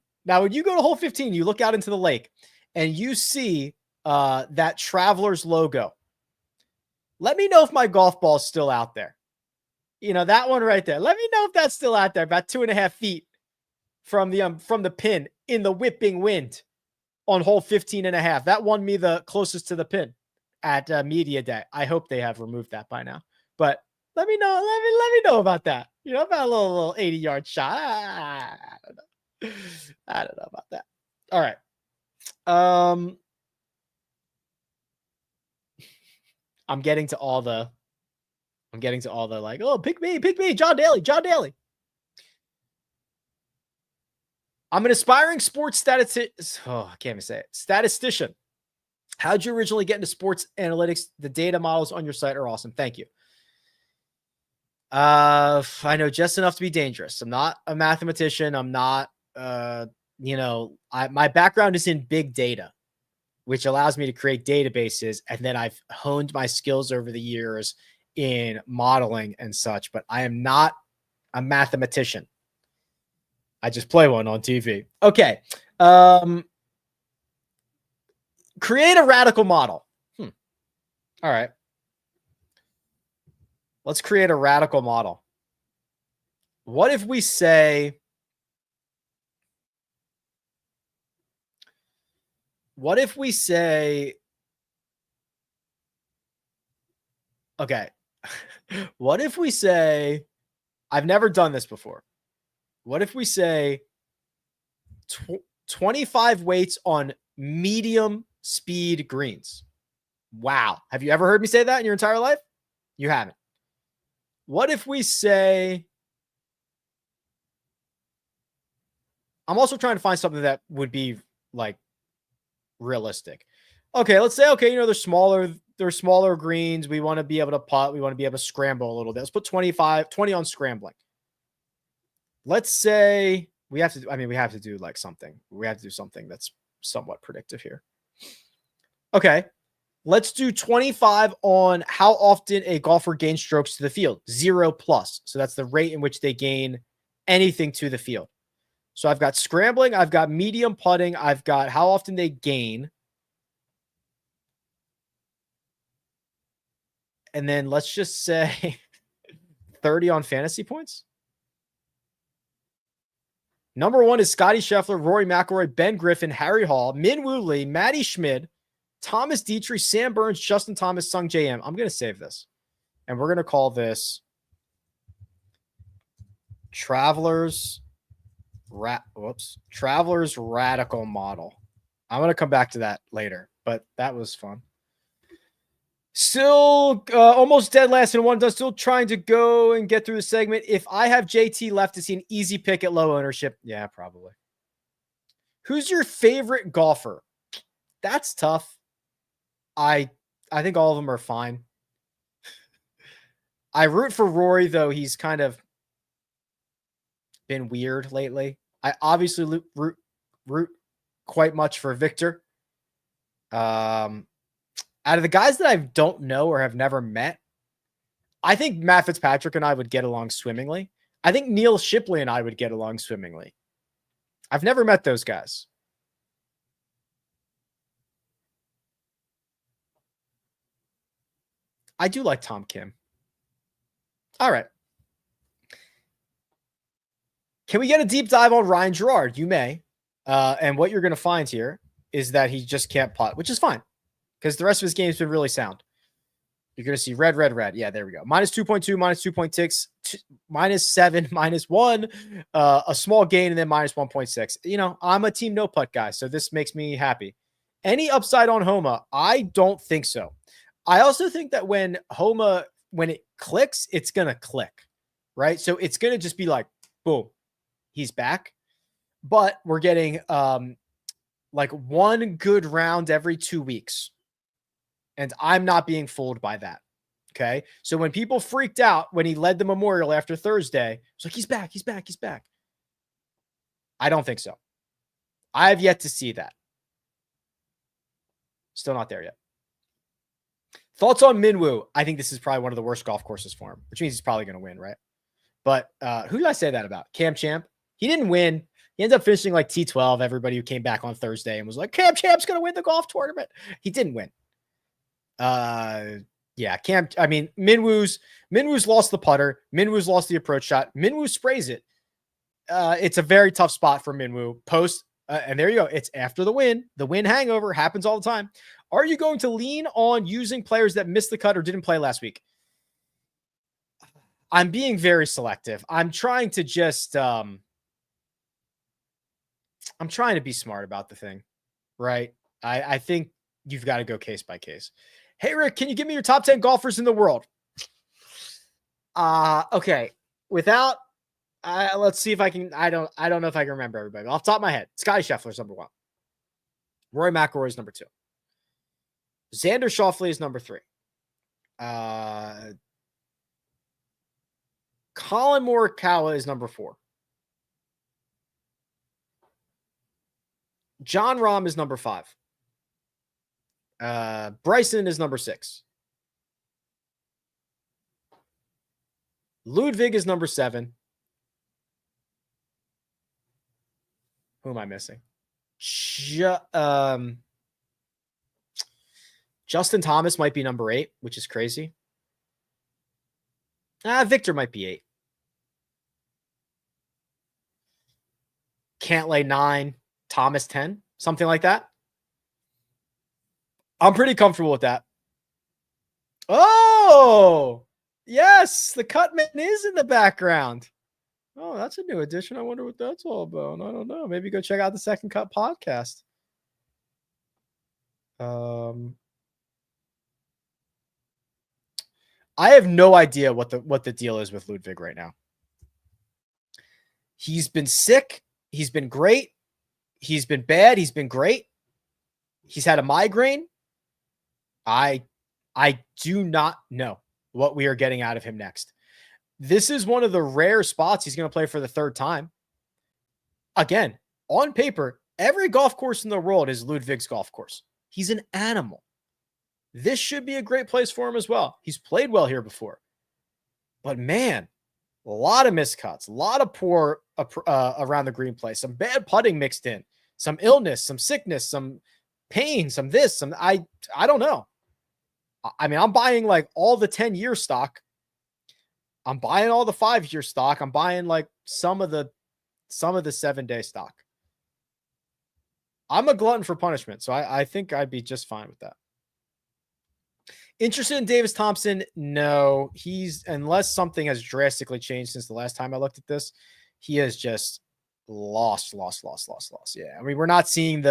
to hole 15, you look out into the lake and you see that Traveler's logo. Let me know if my golf ball is still out there. That one right there. Let me know if that's still out there, about 2.5 feet from the pin in the whipping wind on hole 15.5. That won me the closest to the pin at media day. I hope they have removed that by now, but let me know. Let me know about that. About a little 80-yard shot. I don't know about that. All right. I'm getting to all the like, oh, pick me, John Daly. I'm an aspiring sports statistician. Oh, I can't even say it. Statistician. How'd you originally get into sports analytics? The data models on your site are awesome. Thank you. I know just enough to be dangerous. I'm not a mathematician. I'm not, my background is in big data, which allows me to create databases. And then I've honed my skills over the years in modeling and such, but I am not a mathematician. I just play one on TV. Okay. Create a radical model. All right. Let's create a radical model. What if we say, okay. What if we say, I've never done this before. What if we say 25 weights on medium speed greens? Wow. Have you ever heard me say that in your entire life? You haven't. What if we say, I'm also trying to find something that would be like realistic. Okay, let's say, they're smaller greens. We want to be able to putt. We want to be able to scramble a little bit. Let's put 20 on scrambling. Let's say we have to do like something. We have to do something that's somewhat predictive here. Okay. Let's do 25 on how often a golfer gains strokes to the field. 0+. So that's the rate in which they gain anything to the field. So I've got scrambling. I've got medium putting. I've got how often they gain. And then let's just say 30 on fantasy points. Number 1 is Scottie Scheffler, Rory McIlroy, Ben Griffin, Harry Hall, Min Woo Lee, Matty Schmid, Thomas Dietrich, Sam Burns, Justin Thomas, Sung J M. I'm going to save this. And we're going to call this Travelers Radical Model. I'm going to come back to that later, but that was fun. Still almost dead last in one. Still trying to go and get through the segment. If I have JT left, is he an easy pick at low ownership? Yeah, probably. Who's your favorite golfer? That's tough. I think all of them are fine. I root for Rory, though he's kind of been weird lately. I obviously root quite much for Victor. Out of the guys that I don't know or have never met, I think Matt Fitzpatrick and I would get along swimmingly. I think Neil Shipley and I would get along swimmingly. I've never met those guys. I do like Tom Kim. All right. Can we get a deep dive on Ryan Gerard? You may. And what you're going to find here is that he just can't putt, which is fine because the rest of his game's been really sound. You're going to see red. Yeah, there we go. -2.2, -2.6, -7, -1, a small gain, and then -1.6. You know, I'm a team no putt guy, so this makes me happy. Any upside on Homa? I don't think so. I also think that when Homa, when it clicks, it's going to click, right? So it's going to just be like, boom, he's back. But we're getting like one good round every 2 weeks. And I'm not being fooled by that. Okay. So when people freaked out when he led the Memorial after Thursday, it's like, he's back. I don't think so. I have yet to see that. Still not there yet. Thoughts on Minwoo? I think this is probably one of the worst golf courses for him, which means he's probably going to win, right? But who did I say that about? Cam Champ? He didn't win. He ended up finishing like T12. Everybody who came back on Thursday and was like, Cam Champ's going to win the golf tournament. He didn't win. Yeah, Cam. I mean, Minwoo's lost the putter. Minwoo's lost the approach shot. Minwoo sprays it. It's a very tough spot for Minwoo. Post, and there you go. It's after the win. The win hangover happens all the time. Are you going to lean on using players that missed the cut or didn't play last week? I'm being very selective. I'm trying to just, I'm trying to be smart about the thing, right? I think you've got to go case by case. Hey, Rick, can you give me your top 10 golfers in the world? Okay. Without, let's see if I can, I don't know if I can remember everybody. Off the top of my head, Scottie Scheffler is number 1. Rory McIlroy is number 2. Xander Schauffele is number 3. Colin Morikawa is number 4. John Rahm is number 5. Bryson is number 6. Ludvig is number 7. Who am I missing? Justin Thomas might be number 8, which is crazy. Victor might be 8. Cantlay 9, Thomas 10, something like that. I'm pretty comfortable with that. Oh, yes, the Cutman is in the background. Oh, that's a new addition. I wonder what that's all about. I don't know. Maybe go check out the Second Cut podcast. I have no idea what the deal is with Ludvig right now. He's been sick. He's been great. He's been bad. He's been great. He's had a migraine. I do not know what we are getting out of him next. This is one of the rare spots he's going to play for the 3rd time. Again, on paper, Every golf course in the world is Ludvig's golf course. He's an animal. This should be a great place for him as well. He's played well here before. But man, a lot of miscuts, a lot of poor around the green play, some bad putting mixed in, some illness, some sickness, some pain, some this, some I don't know. I mean, I'm buying like all the 10-year stock. I'm buying all the 5-year stock. I'm buying like some of the 7-day stock. I'm a glutton for punishment, so I think I'd be just fine with that. Interested in Davis Thompson? No, unless something has drastically changed since the last time I looked at this, he has just lost. Yeah. I mean, we're not seeing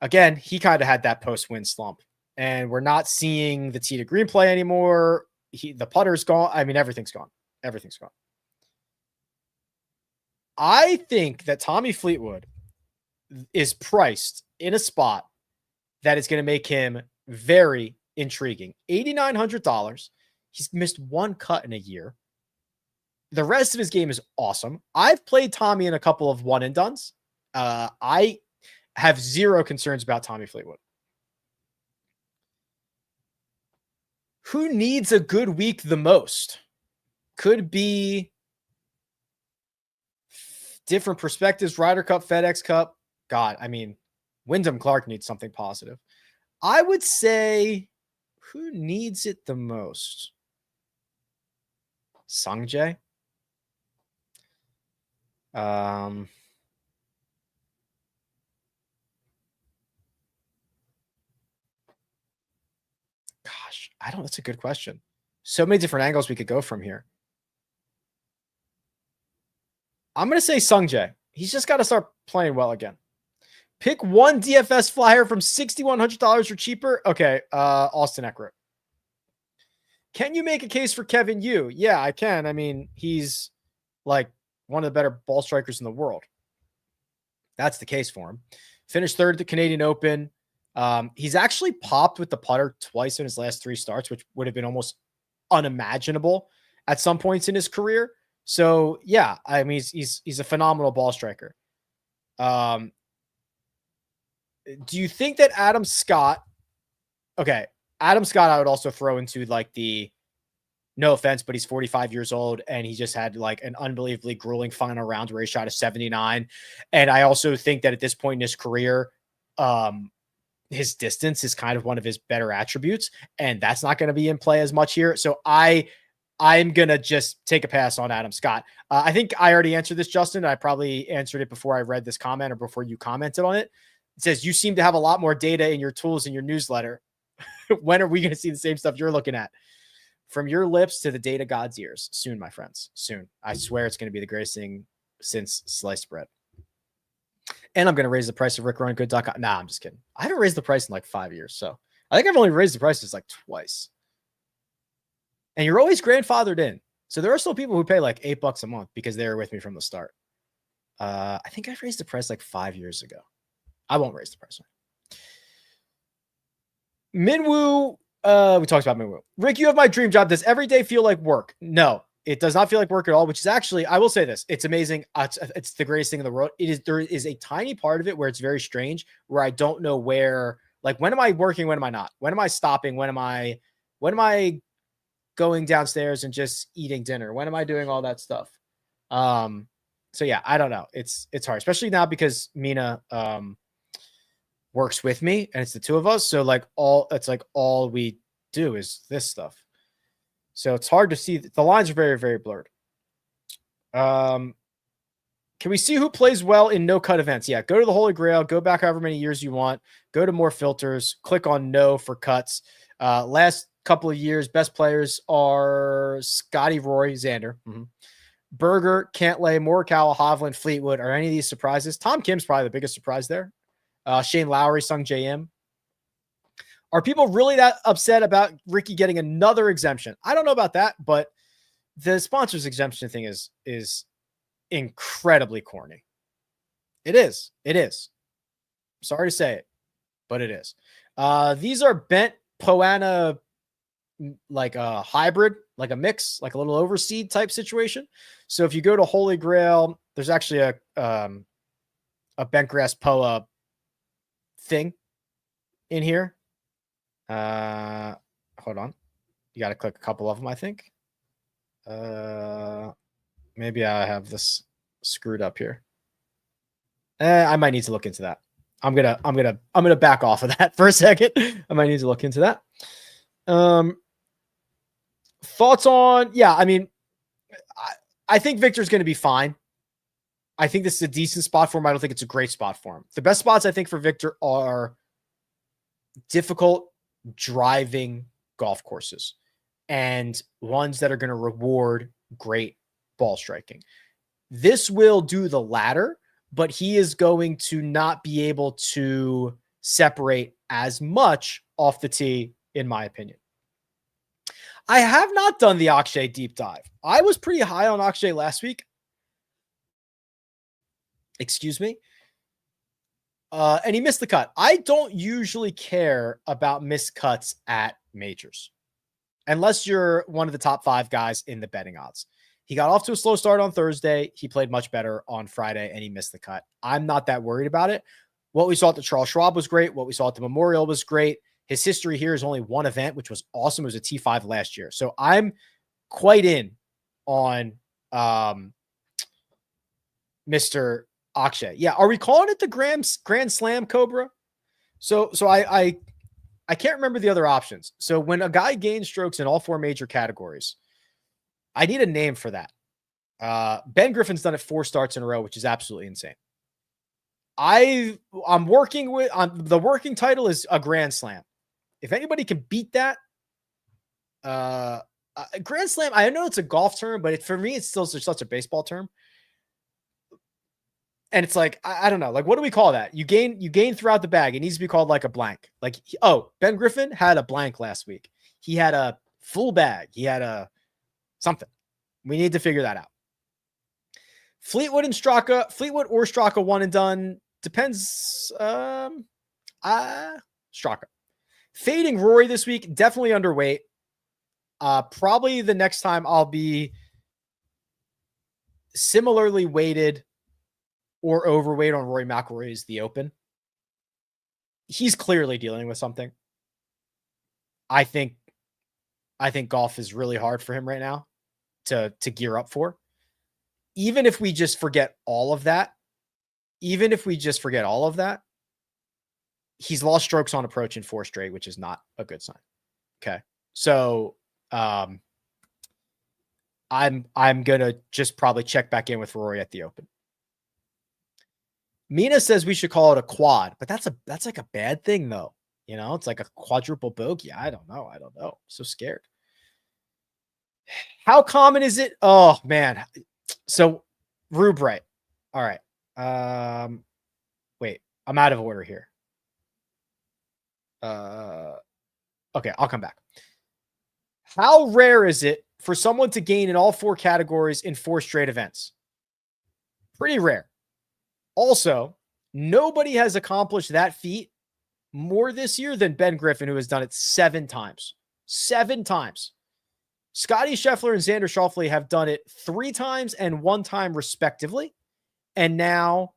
again, he kind of had that post-win slump, and we're not seeing the tee to green play anymore. The putter's gone. I mean, everything's gone. Everything's gone. I think that Tommy Fleetwood is priced in a spot that is going to make him very intriguing. $8,900. He's missed one cut in a year. The rest of his game is awesome. I've played Tommy in a couple of one and dones. I have zero concerns about Tommy Fleetwood. Who needs a good week the most? Could be different perspectives. Ryder Cup, FedEx Cup. God, I mean, Wyndham Clark needs something positive. I would say, who needs it the most? Sungjae? Gosh, that's a good question. So many different angles we could go from here. I'm going to say Sungjae. He's just got to start playing well again. Pick one DFS flyer from $6,100 or cheaper. Okay, Austin Eckert. Can you make a case for Kevin Yu? Yeah, I can. I mean, he's like one of the better ball strikers in the world. That's the case for him. Finished third at the Canadian Open. He's actually popped with the putter twice in his last 3 starts, which would have been almost unimaginable at some points in his career. So yeah, I mean, he's a phenomenal ball striker. Do you think that Adam Scott? Okay, Adam Scott, I would also throw into like no offense, but he's 45 years old and he just had like an unbelievably grueling final round where he shot a 79. And I also think that at this point in his career, his distance is kind of one of his better attributes, and that's not going to be in play as much here. So I'm going to just take a pass on Adam Scott. I think I already answered this, Justin. I probably answered it before I read this comment or before you commented on it. It says, you seem to have a lot more data in your tools in your newsletter. When are we going to see the same stuff you're looking at? From your lips to the data god's ears. Soon, my friends. Soon. I swear it's going to be the greatest thing since sliced bread. And I'm going to raise the price of RickRunGood.com. Nah, I'm just kidding. I haven't raised the price in like 5 years. So I think I've only raised the prices like twice. And you're always grandfathered in. So there are still people who pay like $8 a month because they were with me from the start. I think I've raised the price like 5 years ago. I won't raise the price. Minwoo. We talked about Minwoo. Rick, you have my dream job. Does every day feel like work? No, it does not feel like work at all, which is actually, I will say this. It's amazing. It's the greatest thing in the world. There is a tiny part of it where it's very strange, where I don't know where, like, when am I working? When am I not? When am I stopping? When am I going downstairs and just eating dinner? When am I doing all that stuff? So yeah, I don't know. It's hard, especially now because Mina, works with me and it's the two of us. So like all we do is this stuff. So it's hard to see. The lines are very, very blurred. Can we see who plays well in no cut events? Yeah. Go to the Holy Grail, go back however many years you want, go to more filters, click on no for cuts. Last couple of years, best players are Scottie, Rory, Xander, Berger, Cantlay, Morikawa, Hovland, Fleetwood. Are any of these surprises? Tom Kim's probably the biggest surprise there. Shane Lowry, Sung J.M. Are people really that upset about Rickie getting another exemption? I don't know about that, but the sponsors exemption thing is incredibly corny. It is. Sorry to say it, but it is. These are bent Poana, like a hybrid, like a mix, like a little overseed type situation. So if you go to Holy Grail, there's actually a bentgrass POA thing in here. Hold on. You got to click a couple of them, I think. Maybe I have this screwed up here. I might need to look into that. I'm gonna back off of that for a second. I might need to look into that. Thoughts on? Yeah, I mean, I think Victor's going to be fine. I think this is a decent spot for him. I don't think it's a great spot for him. The best spots I think for Victor are difficult driving golf courses and ones that are going to reward great ball striking. This will do the latter, but he is going to not be able to separate as much off the tee, in my opinion. I have not done the Akshay deep dive. I was pretty high on Akshay last week. Excuse me. And he missed the cut. I don't usually care about missed cuts at majors, unless you're one of the top 5 guys in the betting odds. He got off to a slow start on Thursday. He played much better on Friday, and he missed the cut. I'm not that worried about it. What we saw at the Charles Schwab was great. What we saw at the Memorial was great. His history here is only one event, which was awesome. It was a T5 last year. So I'm quite in on Mr. Akshay. Yeah. Are we calling it the Grand Slam, Cobra? So I can't remember the other options. So when a guy gains strokes in all 4 major categories, I need a name for that. Ben Griffin's done it 4 starts in a row, which is absolutely insane. I'm working with the working title is a Grand Slam. If anybody can beat that, Grand Slam, I know it's a golf term, but for me, it's still such a baseball term. And it's like, I don't know, like, what do we call that? You gain throughout the bag. It needs to be called like a blank. Like, Ben Griffin had a blank last week. He had a full bag. He had a something. We need to figure that out. Fleetwood or Straka, one and done. Depends. Straka. Fading Rory this week, definitely underweight. Probably the next time I'll be similarly weighted or overweight on Rory McIlroy is the Open. He's clearly dealing with something. I think golf is really hard for him right now to gear up for. Even if we just forget all of that, he's lost strokes on approach in 4 straight, which is not a good sign. Okay. So I'm going to just probably check back in with Rory at the Open. Mina says we should call it a quad, but that's like a bad thing though. You know, it's like a quadruple bogey. I don't know. I'm so scared. How common is it? Oh man. So Rubright. All right. Wait, I'm out of order here. Okay, I'll come back. How rare is it for someone to gain in all 4 categories in 4 straight events? Pretty rare. Also, nobody has accomplished that feat more this year than Ben Griffin, who has done it 7 times. 7 times. Scottie Scheffler and Xander Schauffele have done it 3 times and 1 time respectively. And now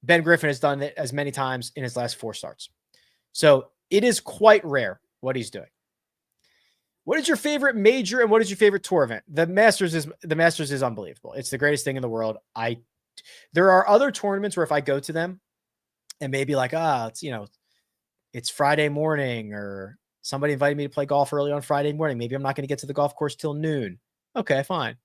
Ben Griffin has done it as many times in his last 4 starts. So it is quite rare what he's doing. What is your favorite major and what is your favorite tour event? The Masters is unbelievable. It's the greatest thing in the world. There are other tournaments where if I go to them and maybe like, it's Friday morning or somebody invited me to play golf early on Friday morning. Maybe I'm not going to get to the golf course till noon. Okay, fine.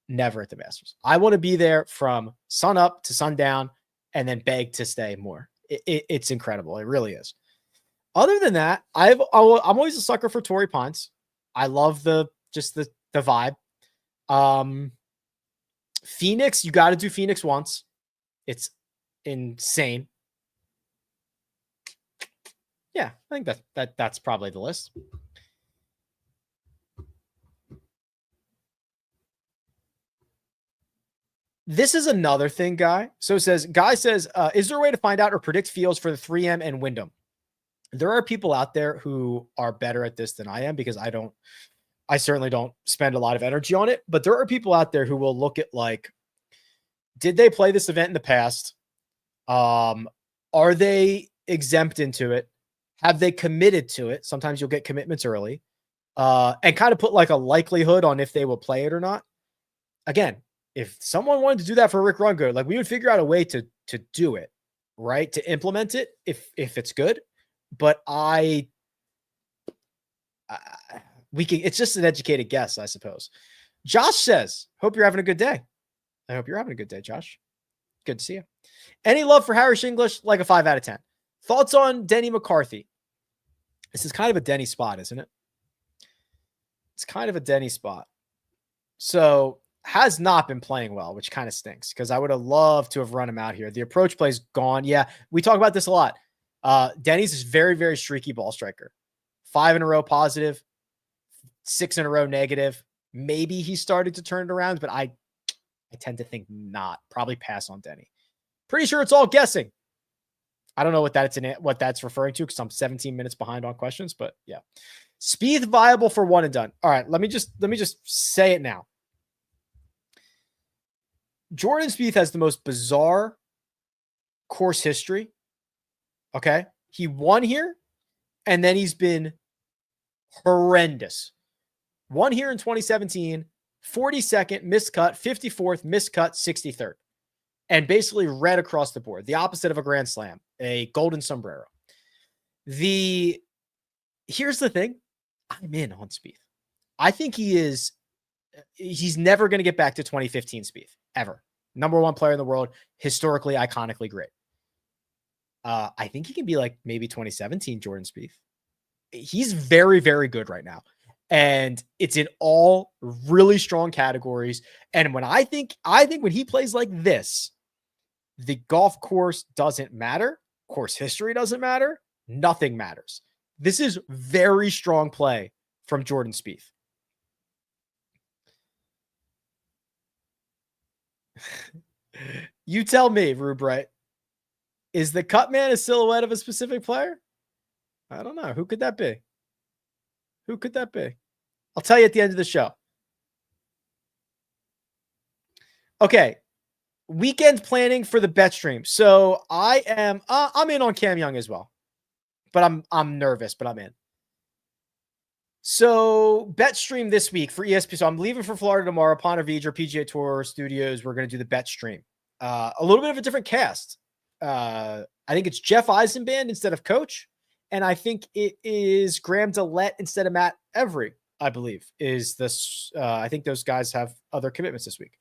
Never at the Masters. I want to be there from sun up to sundown and then beg to stay more. It's incredible. It really is. Other than that, I'm always a sucker for Torrey Pines. I love the vibe. Phoenix, you got to do Phoenix once. It's insane. Yeah, I think that's probably the list. This is another thing, Guy. So Guy says, is there a way to find out or predict fields for the 3M and Wyndham? There are people out there who are better at this than I am because I certainly don't spend a lot of energy on it, but there are people out there who will look at like Did they play this event in the past? Are they exempt into it? Have they committed to it? Sometimes you'll get commitments early. And kind of put like a likelihood on if they will play it or not. Again, if someone wanted to do that for Rick Rungo, like we would figure out a way to do it, right? To implement it if it's good. But it's just an educated guess, I suppose. Josh says, hope you're having a good day. I hope you're having a good day, Josh. Good to see you. Any love for Harris English? Like a 5 out of 10. Thoughts on Denny McCarthy? This is kind of a Denny spot, isn't it? It's kind of a Denny spot. So has not been playing well, which kind of stinks because I would have loved to have run him out here. The approach play's gone. Yeah, we talk about this a lot. Denny's is very, very streaky ball striker. 5 in a row positive, 6 in a row negative. Maybe he started to turn it around, but I tend to think not. Probably pass on Denny. Pretty sure it's all guessing. I don't know what that's referring to because I'm 17 minutes behind on questions, but yeah. Spieth viable for one and done. All right, let me just say it now. Jordan Spieth has the most bizarre course history. Okay? He won here, and then he's been horrendous. Won here in 2017, 42nd, miscut, 54th, miscut, 63rd. And basically red across the board. The opposite of a Grand Slam, a golden sombrero. Here's the thing. I'm in on Spieth. I think he's never going to get back to 2015 Spieth, ever. Number one player in the world, historically, iconically great. I think he can be like maybe 2017 Jordan Spieth. He's very, very good right now. And it's in all really strong categories. And when I think when he plays like this, the golf course doesn't matter. Course history doesn't matter. Nothing matters. This is very strong play from Jordan Spieth. You tell me, Rubright. Is the cut man a silhouette of a specific player? I don't know. Who could that be? Who could that be? I'll tell you at the end of the show. Okay. Weekend planning for the bet stream. So I'm in on Cam Young as well. But I'm nervous, but I'm in. So bet stream this week for ESPN. So I'm leaving for Florida tomorrow. Ponte Vedra PGA Tour Studios. We're going to do the bet stream. A little bit of a different cast. I think it's Jeff Eisenband instead of Coach. And I think it is Graham Dillette instead of Matt Every, I believe, is this. I think those guys have other commitments this week.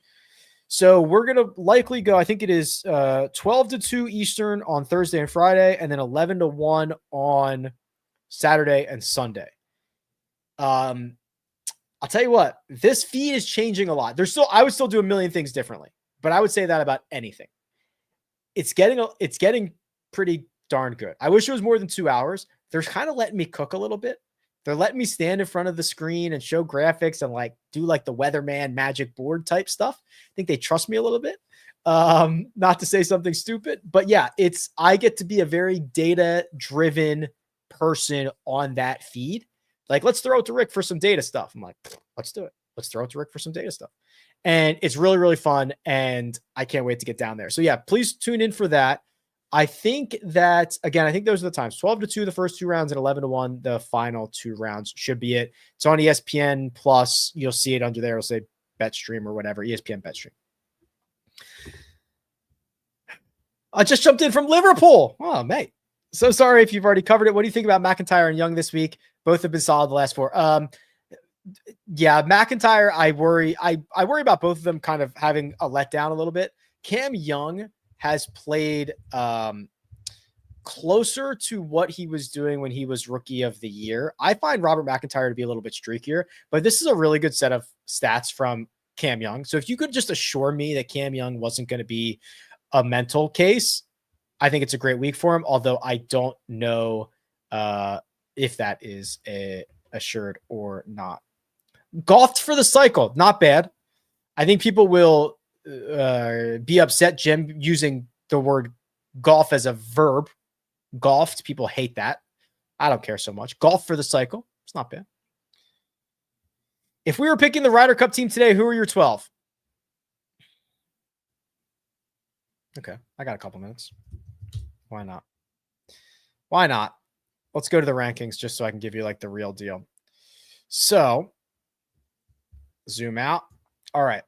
So we're going to likely go, I think it is 12 to 2 Eastern on Thursday and Friday, and then 11 to 1 on Saturday and Sunday. I'll tell you what, this feed is changing a lot. I would still do a million things differently, but I would say that about anything. It's getting pretty darn good. I wish it was more than 2 hours. They're kind of letting me cook a little bit. They're letting me stand in front of the screen and show graphics and like do like the weatherman magic board type stuff. I think they trust me a little bit. Not to say something stupid, but yeah, I get to be a very data driven person on that feed. Like, let's throw it to Rick for some data stuff. I'm like, let's do it. Let's throw it to Rick for some data stuff. And it's really, really fun. And I can't wait to get down there. So yeah, please tune in for that. I think that, again, I think those are the times. 12 to 2, the first 2 rounds, and 11 to 1, the final 2 rounds should be it. It's on ESPN Plus. You'll see it under there. It'll say Bet Stream or whatever, ESPN Bet Stream. I just jumped in from Liverpool. Oh, mate. So sorry if you've already covered it. What do you think about McIntyre and Young this week? Both have been solid the last 4. Yeah, McIntyre, I worry about both of them kind of having a letdown a little bit. Cam Young has played closer to what he was doing when he was Rookie of the Year. I find Robert McIntyre to be a little bit streakier, but this is a really good set of stats from Cam Young. So if you could just assure me that Cam Young wasn't going to be a mental case, I think it's a great week for him, although I don't know if that is assured or not. Golfed for the cycle. Not bad. I think people will be upset, Jim, using the word golf as a verb. Golfed. People hate that. I don't care so much. Golf for the cycle. It's not bad. If we were picking the Ryder Cup team today, who are your 12? Okay. I got a couple minutes. Why not? Why not? Let's go to the rankings just so I can give you like the real deal. So zoom out. All right.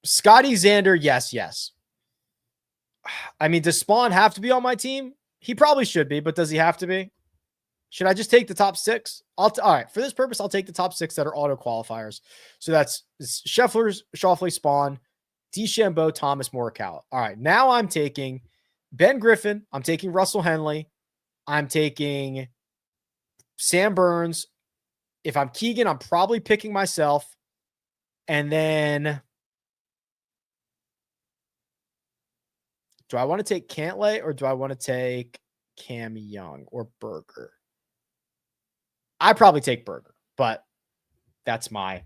Scottie Xander. Yes. I mean, does Spawn have to be on my team? He probably should be, but does he have to be? Should I just take the top 6? All right. For this purpose, I'll take the top 6 that are auto qualifiers. So that's Scheffler's, Schauffele, Spawn, DeChambeau, Thomas, Morikawa. All right. Now I'm taking Ben Griffin. I'm taking Russell Henley. I'm taking Sam Burns. If I'm Keegan, I'm probably picking myself. And then do I want to take Cantlay or do I want to take Cam Young or Berger? I probably take Berger, but that's my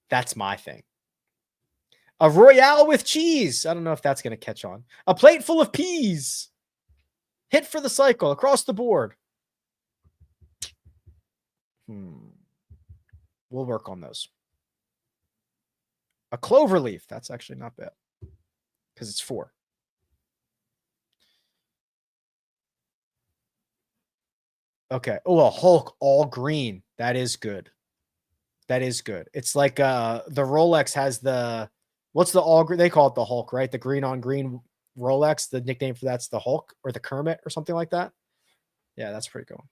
thing. A Royale with cheese. I don't know if that's going to catch on. A plate full of peas. Hit for the cycle across the board. We'll work on those. A clover leaf. That's actually not bad because it's 4. Okay. Oh, a Hulk all green. That is good. That is good. It's like the Rolex has the, what's the all green? They call it the Hulk, right? The green on green Rolex. The nickname for that's the Hulk or the Kermit or something like that. Yeah, that's pretty cool.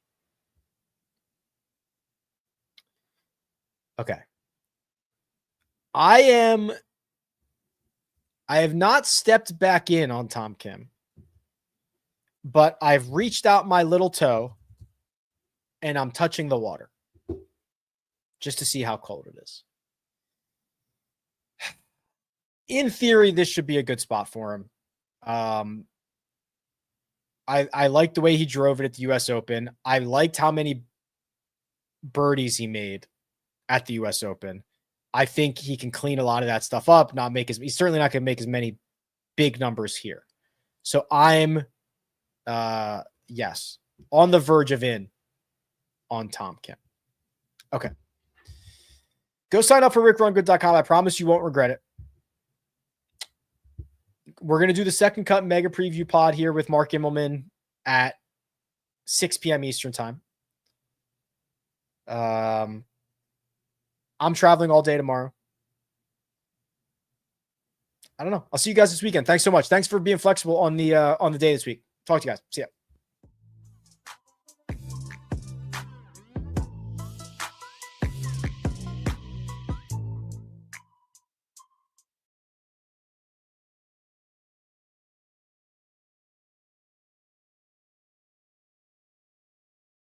Okay. I have not stepped back in on Tom Kim, but I've reached out my little toe and I'm touching the water just to see how cold it is. In theory, this should be a good spot for him. I liked the way he drove it at the US Open. I liked how many birdies he made at the US Open. I think he can clean a lot of that stuff up, he's certainly not going to make as many big numbers here. So I'm, yes, on the verge of in on Tom Kim. Okay. Go sign up for rickrungood.com. I promise you won't regret it. We're going to do the second cut mega preview pod here with Mark Immelman at 6 p.m. Eastern time. I'm traveling all day tomorrow. I don't know. I'll see you guys this weekend. Thanks so much. Thanks for being flexible on the day this week. Talk to you guys. See ya.